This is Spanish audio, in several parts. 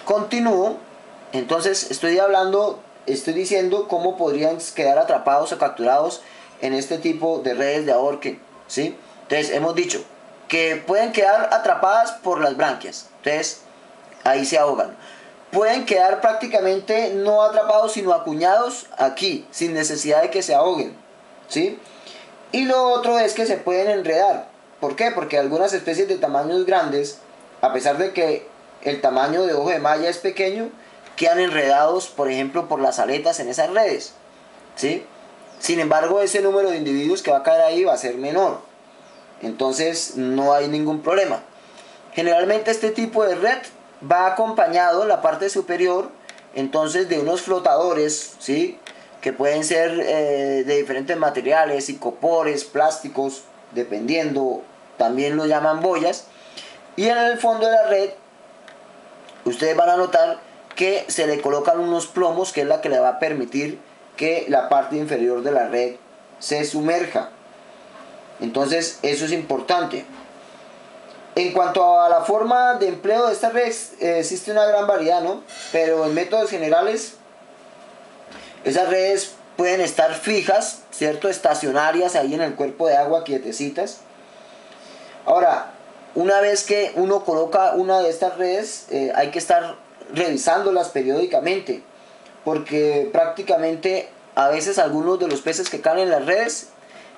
Continúo. Entonces estoy diciendo cómo podrían quedar atrapados o capturados en este tipo de redes de ahorque, ¿sí? Entonces hemos dicho que pueden quedar atrapadas por las branquias, entonces ahí se ahogan. Pueden quedar prácticamente no atrapados sino acuñados aquí, sin necesidad de que se ahoguen, ¿sí? Y lo otro es que se pueden enredar. ¿Por qué? Porque algunas especies de tamaños grandes, a pesar de que el tamaño de ojo de malla es pequeño, quedan enredados, por ejemplo, por las aletas en esas redes, ¿sí? Sin embargo, ese número de individuos que va a caer ahí va a ser menor. Entonces, no hay ningún problema. Generalmente este tipo de red va acompañado en la parte superior, entonces, de unos flotadores, ¿sí? Que pueden ser de diferentes materiales, icopores, plásticos, dependiendo, también lo llaman boyas. Y en el fondo de la red, ustedes van a notar que se le colocan unos plomos, que es la que le va a permitir que la parte inferior de la red se sumerja. Entonces, eso es importante. En cuanto a la forma de empleo de esta red, existe una gran variedad, ¿no? Pero en métodos generales, esas redes pueden estar fijas, ¿cierto? Estacionarias ahí en el cuerpo de agua, quietecitas. Ahora, una vez que uno coloca una de estas redes, hay que estar revisándolas periódicamente, porque prácticamente a veces algunos de los peces que caen en las redes,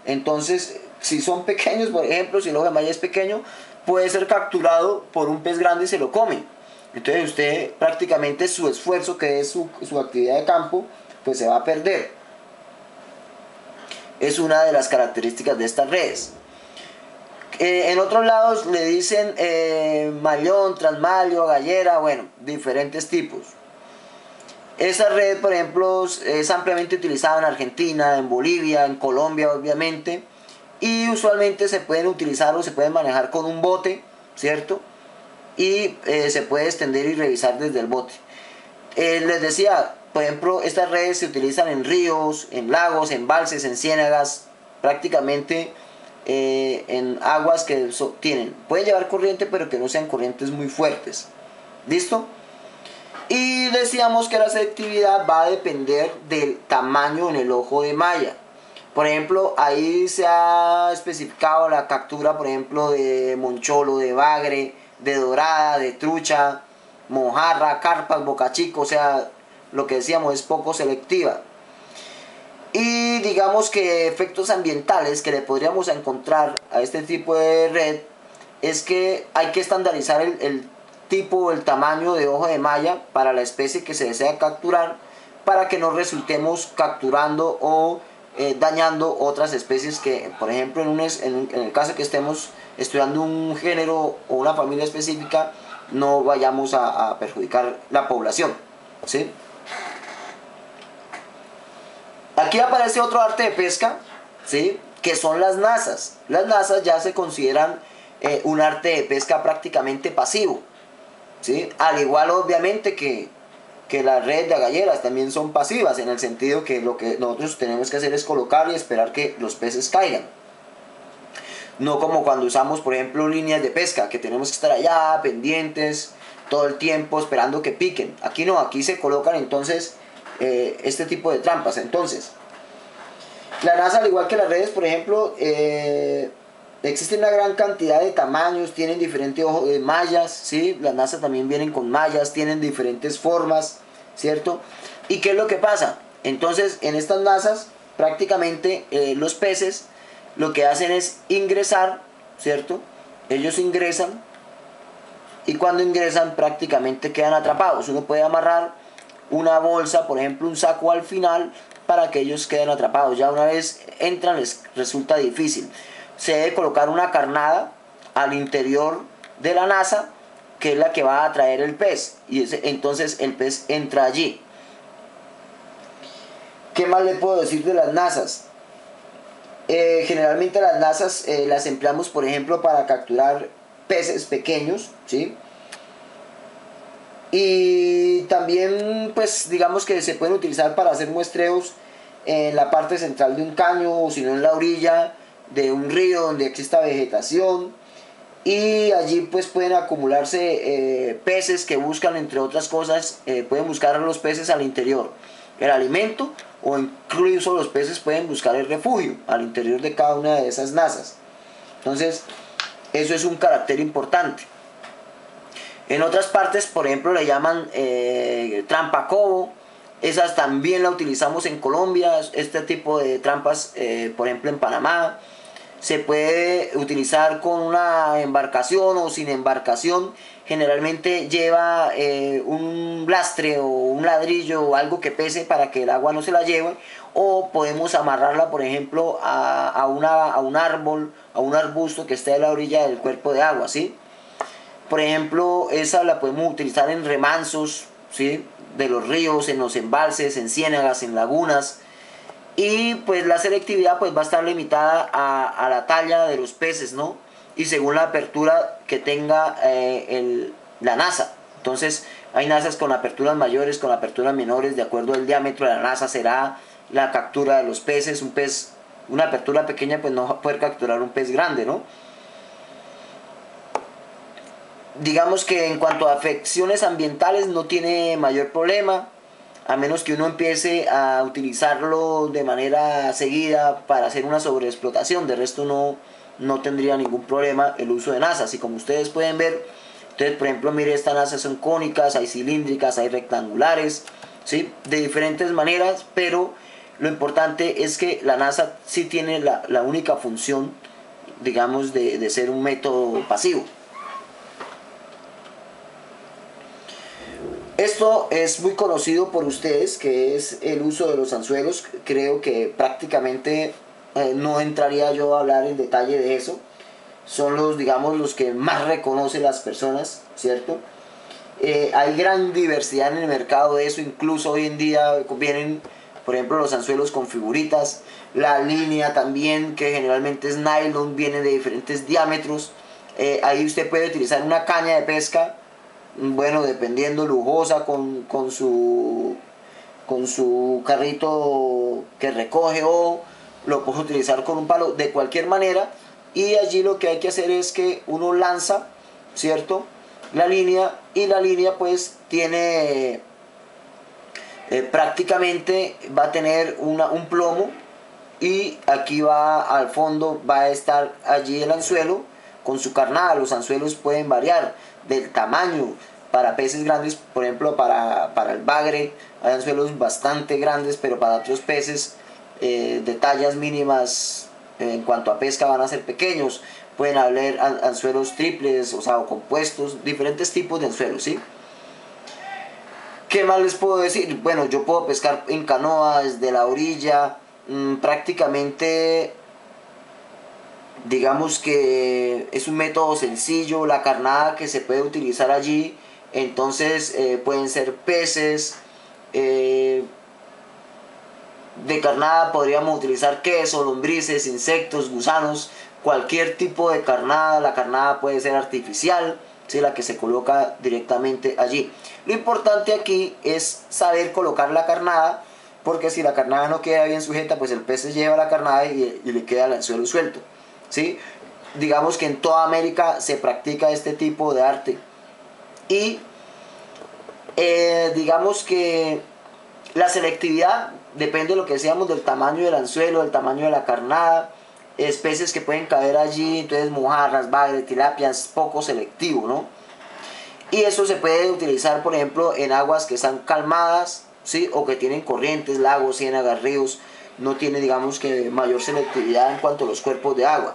entonces si son pequeños, por ejemplo, si el ojo de malla es pequeño, puede ser capturado por un pez grande y se lo come. Entonces usted prácticamente su esfuerzo, que es su actividad de campo, pues se va a perder. Es una de las características de estas redes. En otros lados le dicen mallón, transmalio, gallera, bueno, diferentes tipos. Esta red, por ejemplo, es ampliamente utilizada en Argentina, en Bolivia, en Colombia, obviamente. Y usualmente se pueden utilizar o se pueden manejar con un bote, ¿cierto? Y se puede extender y revisar desde el bote. Les decía, por ejemplo, estas redes se utilizan en ríos, en lagos, en embalses, en ciénagas, prácticamente en aguas que pueden llevar corriente, pero que no sean corrientes muy fuertes. ¿Listo? Y decíamos que la selectividad va a depender del tamaño en el ojo de malla. Por ejemplo, ahí se ha especificado la captura, por ejemplo, de moncholo, de bagre, de dorada, de trucha, mojarra, carpas, bocachico, o sea, lo que decíamos es poco selectiva. Y digamos que efectos ambientales que le podríamos encontrar a este tipo de red es que hay que estandarizar el tipo o el tamaño de ojo de malla para la especie que se desea capturar, para que no resultemos capturando o dañando otras especies que, por ejemplo, en el caso que estemos estudiando un género o una familia específica, no vayamos a perjudicar la población, ¿sí? Aquí aparece otro arte de pesca, ¿sí? Que son las nazas. Las nazas ya se consideran un arte de pesca prácticamente pasivo, ¿sí? Al igual, obviamente, que las redes de galleras también son pasivas, en el sentido que lo que nosotros tenemos que hacer es colocar y esperar que los peces caigan. No como cuando usamos, por ejemplo, líneas de pesca, que tenemos que estar allá pendientes todo el tiempo esperando que piquen. Aquí no, aquí se colocan entonces este tipo de trampas. Entonces, la NASA, al igual que las redes, por ejemplo, existe una gran cantidad de tamaños, tienen diferentes mallas, ¿sí? Las NASA también vienen con mallas, tienen diferentes formas, ¿cierto? ¿Y qué es lo que pasa? Entonces, en estas nazas, prácticamente los peces lo que hacen es ingresar, ¿cierto? Ellos ingresan y cuando ingresan prácticamente quedan atrapados. Uno puede amarrar una bolsa, por ejemplo, un saco al final para que ellos queden atrapados. Ya una vez entran les resulta difícil. Se debe colocar una carnada al interior de la nasa, que es la que va a atraer el pez, y entonces el pez entra allí. ¿Qué más le puedo decir de las nazas? Generalmente las nazas las empleamos, por ejemplo, para capturar peces pequeños, ¿sí? Y también, pues, digamos que se pueden utilizar para hacer muestreos en la parte central de un caño, o si no en la orilla de un río donde exista vegetación. y allí pues pueden acumularse peces que buscan, entre otras cosas, pueden buscar a los peces al interior el alimento, o incluso los peces pueden buscar el refugio al interior de cada una de esas nazas. Entonces eso es un carácter importante. En otras partes, por ejemplo, le llaman trampa cobo. Esas también la utilizamos en Colombia. Este tipo de trampas, por ejemplo, en Panamá. Se puede utilizar con una embarcación o sin embarcación. Generalmente lleva un lastre o un ladrillo o algo que pese para que el agua no se la lleve. O podemos amarrarla, por ejemplo, a un árbol, a un arbusto que esté a la orilla del cuerpo de agua, ¿sí? Por ejemplo, esa la podemos utilizar en remansos, ¿sí?, de los ríos, en los embalses, en ciénagas, en lagunas. Y pues la selectividad pues va a estar limitada a la talla de los peces, ¿no? Y según la apertura que tenga la nasa. Entonces hay nazas con aperturas mayores, con aperturas menores. De acuerdo al diámetro de la nasa será la captura de los peces. Un pez, una apertura pequeña pues no va a poder capturar un pez grande, ¿no? Digamos que en cuanto a afecciones ambientales no tiene mayor problema, a menos que uno empiece a utilizarlo de manera seguida para hacer una sobreexplotación. De resto no tendría ningún problema el uso de nazas. Y como ustedes pueden ver, entonces por ejemplo, mire, estas nazas son cónicas, hay cilíndricas, hay rectangulares, ¿sí?, de diferentes maneras, pero lo importante es que la nasa sí tiene la única función, digamos, de ser un método pasivo. Esto es muy conocido por ustedes, que es el uso de los anzuelos. Creo que prácticamente no entraría yo a hablar en detalle de eso. Son los, digamos, los que más reconocen las personas, ¿cierto? Hay gran diversidad en el mercado de eso. Incluso hoy en día vienen, por ejemplo, los anzuelos con figuritas. La línea también, que generalmente es nylon, viene de diferentes diámetros. Ahí usted puede utilizar una caña de pesca, bueno, dependiendo, lujosa, con su carrito que recoge, o lo puedo utilizar con un palo, de cualquier manera. Y allí lo que hay que hacer es que uno lanza, ¿cierto?, la línea, y la línea pues tiene prácticamente va a tener un plomo, y aquí va al fondo, va a estar allí el anzuelo con su carnada. Los anzuelos pueden variar del tamaño. Para peces grandes, por ejemplo, para el bagre, hay anzuelos bastante grandes, pero para otros peces de tallas mínimas en cuanto a pesca van a ser pequeños. Pueden haber anzuelos triples, o sea, o compuestos, diferentes tipos de anzuelos, ¿sí? ¿Qué más les puedo decir? Bueno, yo puedo pescar en canoa desde la orilla, prácticamente, digamos que es un método sencillo. La carnada que se puede utilizar allí, entonces pueden ser peces, de carnada podríamos utilizar queso, lombrices, insectos, gusanos, cualquier tipo de carnada. La carnada puede ser artificial, ¿sí?, la que se coloca directamente allí. Lo importante aquí es saber colocar la carnada, porque si la carnada no queda bien sujeta, pues el pez se lleva la carnada y le queda el anzuelo suelto, ¿sí? Digamos que en toda América se practica este tipo de arte. Y digamos que la selectividad depende de lo que decíamos, del tamaño del anzuelo, del tamaño de la carnada. Especies que pueden caer allí, entonces mojarras, bagre, tilapia, es poco selectivo, ¿no? Y eso se puede utilizar, por ejemplo, en aguas que están calmadas, ¿sí?, o que tienen corrientes, lagos, ciénagas, ríos. No tiene, digamos, que mayor selectividad en cuanto a los cuerpos de agua,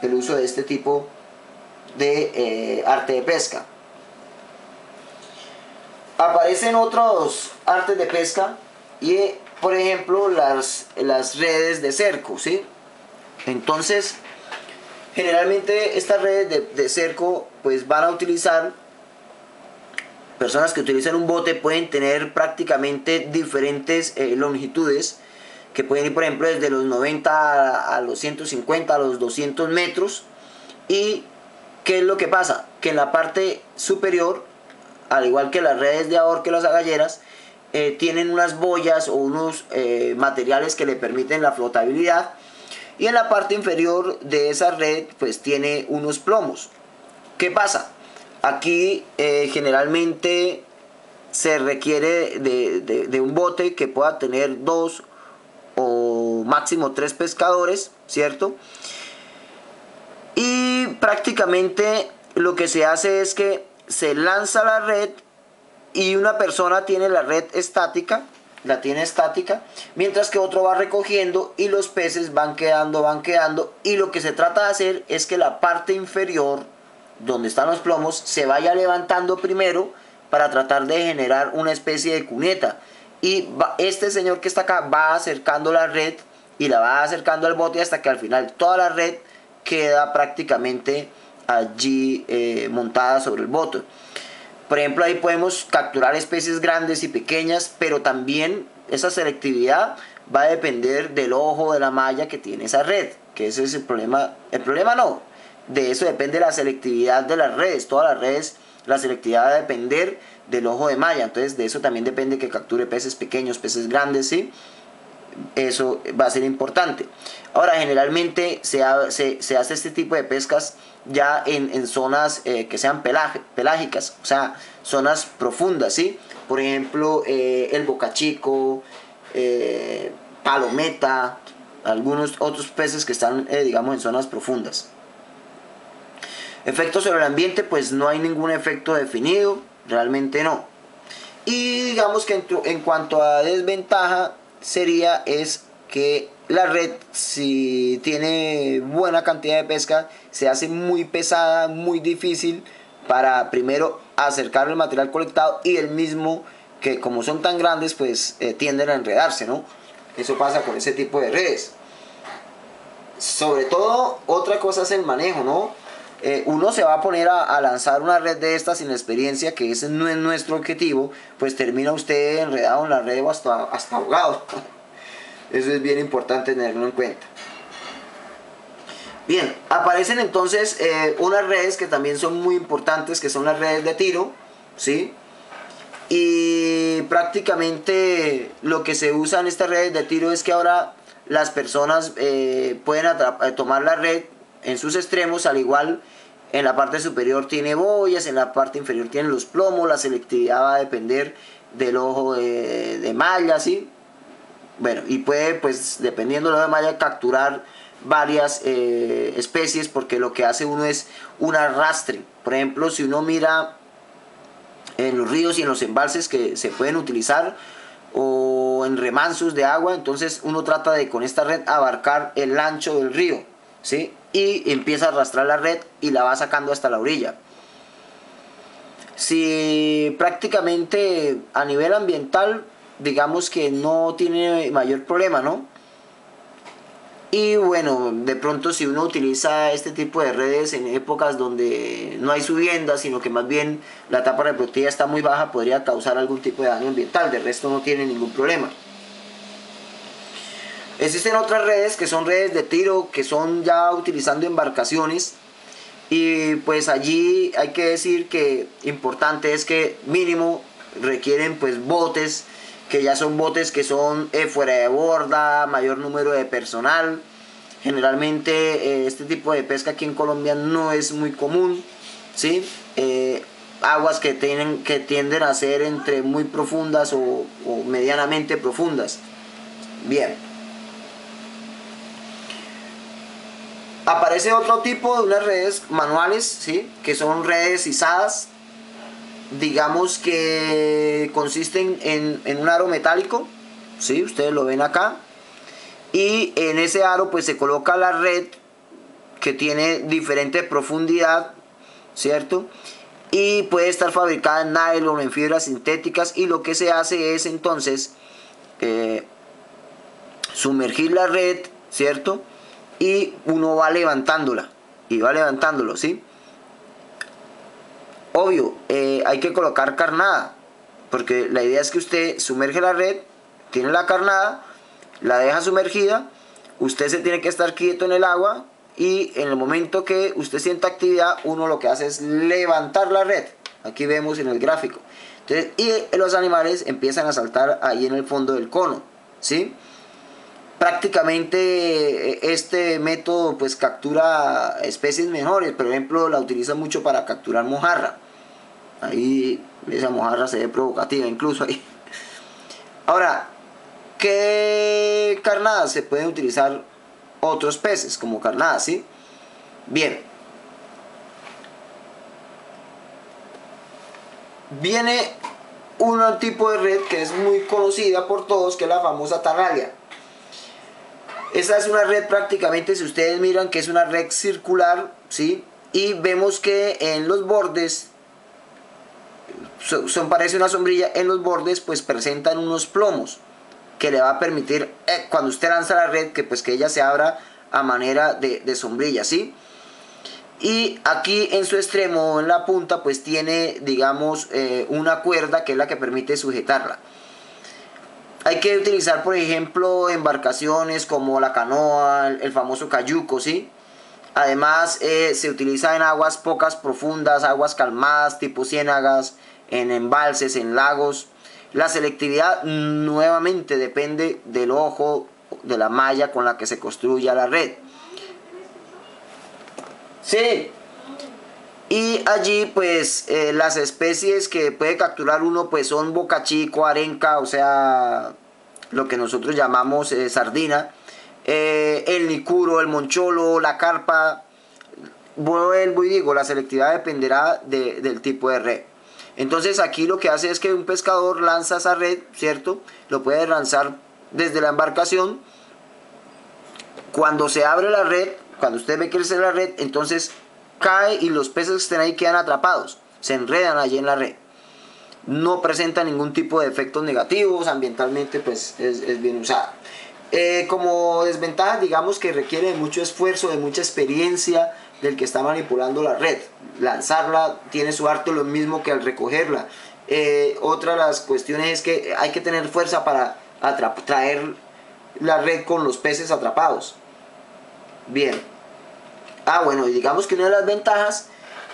el uso de este tipo de arte de pesca. Aparecen otros artes de pesca, y por ejemplo las redes de cerco, ¿sí? Entonces generalmente estas redes de cerco pues van a utilizar personas que utilizan un bote. Pueden tener prácticamente diferentes longitudes, que pueden ir, por ejemplo, desde los 90 a los 150, a los 200 metros. Y ¿qué es lo que pasa? Que en la parte superior, al igual que las redes de ahorque, las agalleras, tienen unas boyas o unos materiales que le permiten la flotabilidad, y en la parte inferior de esa red pues tiene unos plomos. ¿Qué pasa? Aquí generalmente se requiere de un bote que pueda tener 2 o máximo 3 pescadores, ¿cierto? Y prácticamente lo que se hace es que se lanza la red y una persona tiene la red estática, la tiene estática, mientras que otro va recogiendo y los peces van quedando, y lo que se trata de hacer es que la parte inferior, donde están los plomos, se vaya levantando primero para tratar de generar una especie de cuneta. Y este señor que está acá va acercando la red y la va acercando al bote hasta que al final toda la red queda prácticamente allí montada sobre el bote. Por ejemplo, ahí podemos capturar especies grandes y pequeñas, pero también esa selectividad va a depender del ojo de la malla que tiene esa red, que ese es el problema. El problema no, de eso depende la selectividad de las redes. Todas las redes, la selectividad va a depender del ojo de malla, entonces de eso también depende que capture peces pequeños, peces grandes, ¿sí? Eso va a ser importante. Ahora, generalmente se hace este tipo de pescas ya en zonas que sean pelágicas, o sea, zonas profundas, ¿sí? Por ejemplo, el bocachico, palometa, algunos otros peces que están, digamos, en zonas profundas. Efecto sobre el ambiente, pues no hay ningún efecto definido, realmente no. Y digamos que en cuanto a desventaja, es que la red, si tiene buena cantidad de pesca, se hace muy pesada, muy difícil para primero acercar el material colectado, y el mismo, que como son tan grandes, pues tienden a enredarse, ¿no? Eso pasa con ese tipo de redes. Sobre todo, otra cosa es el manejo, ¿no? Uno se va a poner a lanzar una red de estas sin experiencia, que ese no es nuestro objetivo, pues termina usted enredado en la red o hasta ahogado. Eso es bien importante tenerlo en cuenta. Bien, aparecen entonces unas redes que también son muy importantes, que son las redes de tiro, ¿sí? Y prácticamente lo que se usa en estas redes de tiro es que ahora las personas pueden tomar la red en sus extremos, al igual en la parte superior tiene boyas, en la parte inferior tienen los plomos, la selectividad va a depender del ojo de malla, ¿sí? Bueno, y puede, pues, dependiendo del ojo de malla, capturar varias especies, porque lo que hace uno es un arrastre. Por ejemplo, si uno mira en los ríos y en los embalses que se pueden utilizar, o en remansos de agua, entonces uno trata de con esta red abarcar el ancho del río, ¿sí? Y empieza a arrastrar la red y la va sacando hasta la orilla. Si prácticamente a nivel ambiental, digamos que no tiene mayor problema, ¿no? Y bueno, de pronto si uno utiliza este tipo de redes en épocas donde no hay subienda, sino que más bien la etapa reproductiva está muy baja, podría causar algún tipo de daño ambiental. De resto no tiene ningún problema. Existen otras redes que son redes de tiro, que son ya utilizando embarcaciones, y pues allí hay que decir que importante es que mínimo requieren pues botes, que ya son botes que son fuera de borda, mayor número de personal. Generalmente este tipo de pesca aquí en Colombia no es muy común, ¿sí? Aguas que tienden a ser entre muy profundas o medianamente profundas. Bien. Aparece otro tipo de unas redes manuales, ¿sí? Que son redes izadas, digamos que consisten en un aro metálico, ¿sí? Ustedes lo ven acá, y en ese aro pues se coloca la red, que tiene diferente profundidad, ¿cierto? Y puede estar fabricada en nylon, en fibras sintéticas, y lo que se hace es entonces sumergir la red, ¿cierto? Y uno va levantándola, y va levantándolo, ¿sí? Obvio, hay que colocar carnada, porque la idea es que usted sumerge la red, tiene la carnada, la deja sumergida, usted se tiene que estar quieto en el agua, y en el momento que usted sienta actividad, uno lo que hace es levantar la red. Aquí vemos en el gráfico. Entonces, y los animales empiezan a saltar ahí en el fondo del cono, ¿sí? prácticamente este método pues captura especies menores. Por ejemplo, la utiliza mucho para capturar mojarra. Ahí esa mojarra se ve provocativa incluso ahí. Ahora, ¿qué carnadas se pueden utilizar otros peces como carnadas, sí? Bien. Viene un tipo de red que es muy conocida por todos, que es la famosa tarraya. Esta es una red prácticamente, si ustedes miran, que es una red circular, ¿sí? Y vemos que en los bordes, parece una sombrilla, en los bordes pues presentan unos plomos que le va a permitir, cuando usted lanza la red, que pues que ella se abra a manera de sombrilla, ¿sí? Y aquí en su extremo, en la punta, pues tiene, digamos, una cuerda que es la que permite sujetarla. Hay que utilizar, por ejemplo, embarcaciones como la canoa, el famoso cayuco, ¿sí? Además, se utiliza en aguas pocas profundas, aguas calmadas, tipo ciénagas, en embalses, en lagos. La selectividad nuevamente depende del ojo de la malla con la que se construya la red. Sí. Y allí pues las especies que puede capturar uno pues son bocachico, arenca, o sea, lo que nosotros llamamos sardina, el nicuro, el moncholo, la carpa. Vuelvo y digo, la selectividad dependerá del tipo de red. Entonces aquí lo que hace es que un pescador lanza esa red, ¿cierto? Lo puede lanzar desde la embarcación. Cuando se abre la red, cuando usted ve crecer la red, entonces cae y los peces que estén ahí quedan atrapados, se enredan allí en la red. No presenta ningún tipo de efectos negativos, ambientalmente pues es bien usada. Como desventaja, digamos que requiere de mucho esfuerzo, de mucha experiencia del que está manipulando la red. Lanzarla tiene su arte, lo mismo que al recogerla. Otra de las cuestiones es que hay que tener fuerza para traer la red con los peces atrapados. Bien. Bueno, y digamos que una de las ventajas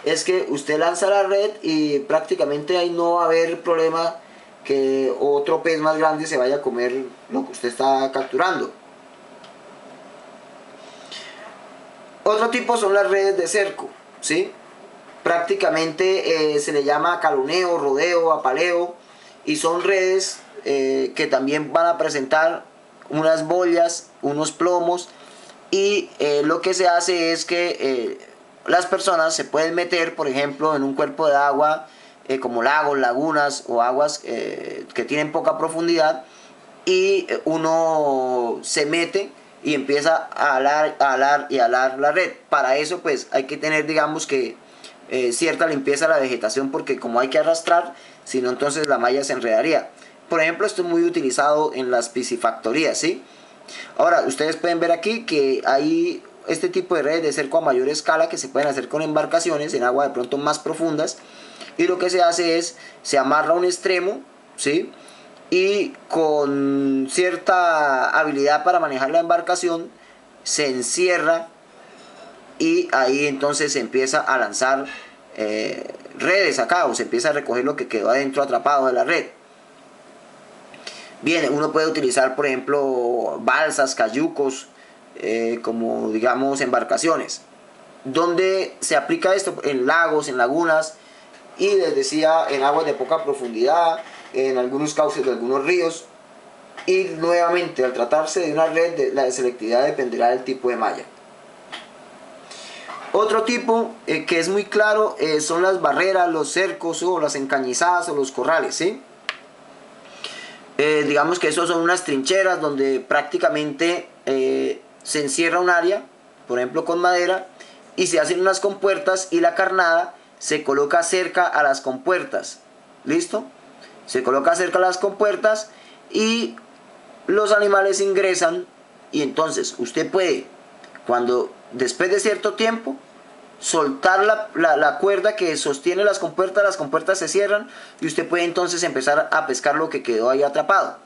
es que usted lanza la red y prácticamente ahí no va a haber problema que otro pez más grande se vaya a comer lo que usted está capturando. Otro tipo son las redes de cerco, ¿sí? Prácticamente se le llama caloneo, rodeo, apaleo, y son redes que también van a presentar unas boyas, unos plomos, y lo que se hace es que las personas se pueden meter, por ejemplo, en un cuerpo de agua como lagos, lagunas o aguas que tienen poca profundidad, y uno se mete y empieza a alar y alar la red. Para eso pues hay que tener, digamos que cierta limpieza de la vegetación, porque como hay que arrastrar, si no entonces la malla se enredaría. Por ejemplo, esto es muy utilizado en las piscifactorías, ¿sí? Ahora, ustedes pueden ver aquí que hay este tipo de redes de cerco a mayor escala que se pueden hacer con embarcaciones en agua de pronto más profundas, y lo que se hace es, se amarra un extremo, ¿sí? Y con cierta habilidad para manejar la embarcación, se encierra y ahí entonces se empieza a lanzar redes acá, o se empieza a recoger lo que quedó adentro atrapado de la red. Bien, uno puede utilizar, por ejemplo, balsas, cayucos, como digamos embarcaciones. ¿Dónde se aplica esto? En lagos, en lagunas, y les decía, en aguas de poca profundidad, en algunos cauces de algunos ríos. Y nuevamente, al tratarse de una red, la selectividad dependerá del tipo de malla. Otro tipo que es muy claro son las barreras, los cercos o las encañizadas o los corrales, ¿sí? Digamos que esos son unas trincheras donde prácticamente se encierra un área, por ejemplo con madera, y se hacen unas compuertas y la carnada se coloca cerca a las compuertas. ¿Listo? Se coloca cerca a las compuertas y los animales ingresan, y entonces usted puede, después de cierto tiempo, soltar la cuerda que sostiene las compuertas se cierran y usted puede entonces empezar a pescar lo que quedó ahí atrapado.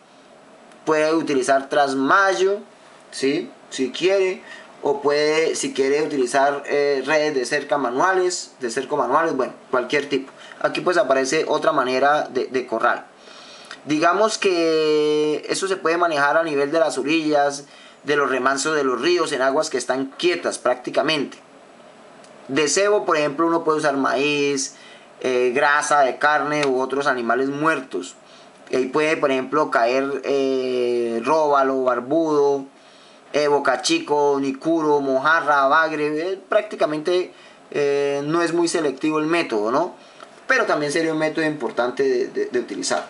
Puede utilizar trasmayo, ¿sí? Si quiere, o puede, si quiere, utilizar redes de cerco manuales, bueno, cualquier tipo. Aquí pues aparece otra manera de corral. Digamos que eso se puede manejar a nivel de las orillas, de los remansos de los ríos en aguas que están quietas prácticamente. De cebo, por ejemplo, uno puede usar maíz, grasa de carne u otros animales muertos. Ahí puede, por ejemplo, caer róbalo, barbudo, bocachico, nicuro, mojarra, bagre. Prácticamente no es muy selectivo el método, ¿no? Pero también sería un método importante de utilizar.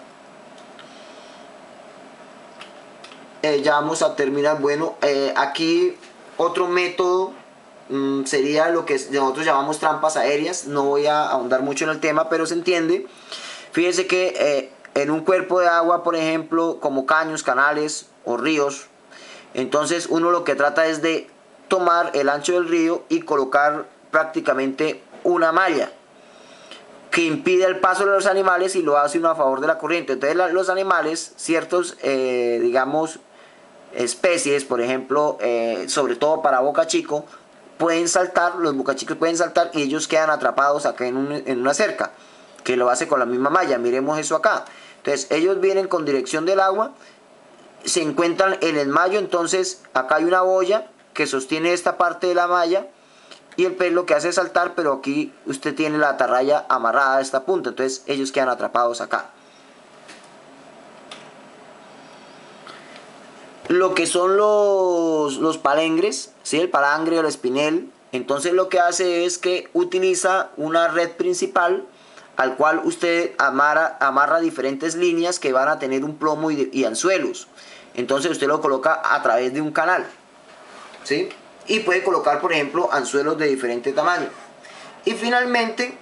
Ya vamos a terminar. Bueno, aquí otro método sería lo que nosotros llamamos trampas aéreas. No voy a ahondar mucho en el tema, pero se entiende. Fíjense que en un cuerpo de agua, por ejemplo, como caños, canales o ríos, entonces uno lo que trata es de tomar el ancho del río y colocar prácticamente una malla que impide el paso de los animales y lo hace uno a favor de la corriente. Entonces los animales, ciertos, digamos, especies, por ejemplo, sobre todo para bocachico, pueden saltar, los bocachicos pueden saltar y ellos quedan atrapados acá en una cerca, que lo hace con la misma malla. Miremos eso acá. Entonces ellos vienen con dirección del agua, se encuentran en el mayo, entonces acá hay una boya que sostiene esta parte de la malla y el pez lo que hace es saltar, pero aquí usted tiene la atarraya amarrada a esta punta, entonces ellos quedan atrapados acá. Lo que son los palangres, ¿sí? El palangre o el espinel, entonces lo que hace es que utiliza una red principal al cual usted amarra diferentes líneas que van a tener un plomo y anzuelos. Entonces usted lo coloca a través de un canal, ¿sí? Y puede colocar, por ejemplo, anzuelos de diferente tamaño. Y finalmente,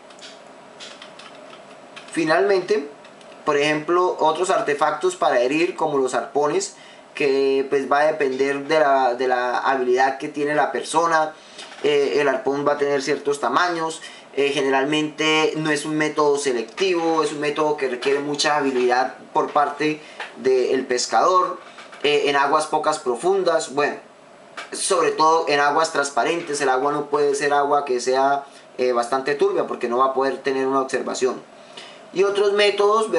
por ejemplo, otros artefactos para herir, como los arpones, que pues va a depender de la habilidad que tiene la persona. El arpón va a tener ciertos tamaños. Generalmente no es un método selectivo, es un método que requiere mucha habilidad por parte del pescador. En aguas pocas profundas, bueno, sobre todo en aguas transparentes. El agua no puede ser agua que sea bastante turbia, porque no va a poder tener una observación. Y otros métodos